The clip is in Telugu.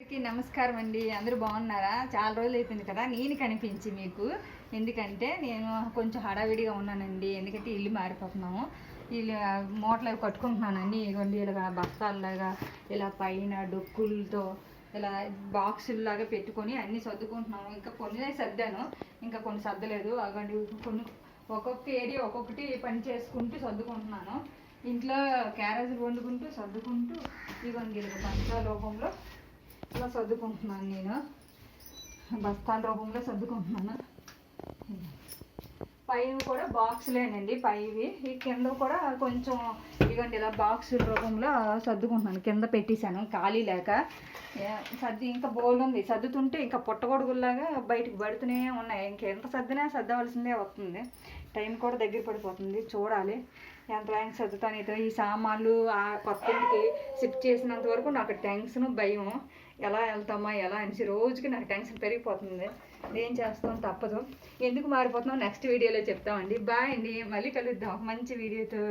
అందరికీ నమస్కారం అండి. అందరూ బాగున్నారా? చాలా రోజులు అయిపోయింది కదా నేను కనిపించి మీకు. ఎందుకంటే నేను కొంచెం హడావిడిగా ఉన్నానండి. ఎందుకంటే ఇల్లు మారిపోతున్నాము. ఇల్లు మూటలు అవి కట్టుకుంటున్నానండి. ఇవ్వండి ఇలాగా బస్తాల్లాగా ఇలా పైన డొక్కులతో ఇలా బాక్సుల్లాగా పెట్టుకొని అన్నీ సర్దుకుంటున్నాము. ఇంకా కొన్ని సర్దాను, ఇంకా కొన్ని సర్దలేదు. అవ్వండి కొన్ని ఒక్కొక్క ఏరియా ఒక్కొక్కటి పని చేసుకుంటూ సర్దుకుంటున్నాను. ఇంట్లో క్యారేజీలు వండుకుంటూ సర్దుకుంటూ ఇవ్వండి ఇలా బస్తా రూపంలో ఇలా సర్దుకుంటున్నాను. నేను బస్తాల రూపంలో సర్దుకుంటున్నాను. పైన కూడా బాక్సులేనండి పైవి. ఈ కింద కూడా కొంచెం ఇవ్వండి ఇలా బాక్సుల రూపంలో సర్దుకుంటున్నాను. కింద పెట్టేశాను ఖాళీ లేక. సర్ది ఇంకా బోల్ ఉంది. సర్దుతుంటే ఇంకా పుట్టగొడుగుల్లాగా బయటకు పడుతూనే ఉన్నాయి. ఇంకెంత సర్దినా సర్దవలసిందే వస్తుంది. టైం కూడా దగ్గర పడిపోతుంది. చూడాలి ఎంత ర్యాంక్ సర్దుతాను. ఇతర ఈ సామాన్లు ఆ కొత్త ఇంటికి షిఫ్ట్ చేసినంత వరకు నాకు టెన్షన్ భయం. ఎలా వెళ్తామా ఎలా అనేసి రోజుకి నాకు టెన్షన్ పెరిగిపోతుంది. ఏం చేస్తాం తప్పదు. ఎందుకు మారిపోతున్నాం నెక్స్ట్ వీడియోలో చెప్తామండి. బాయ్ అండి. మళ్ళీ కలుద్దాం మంచి వీడియోతో.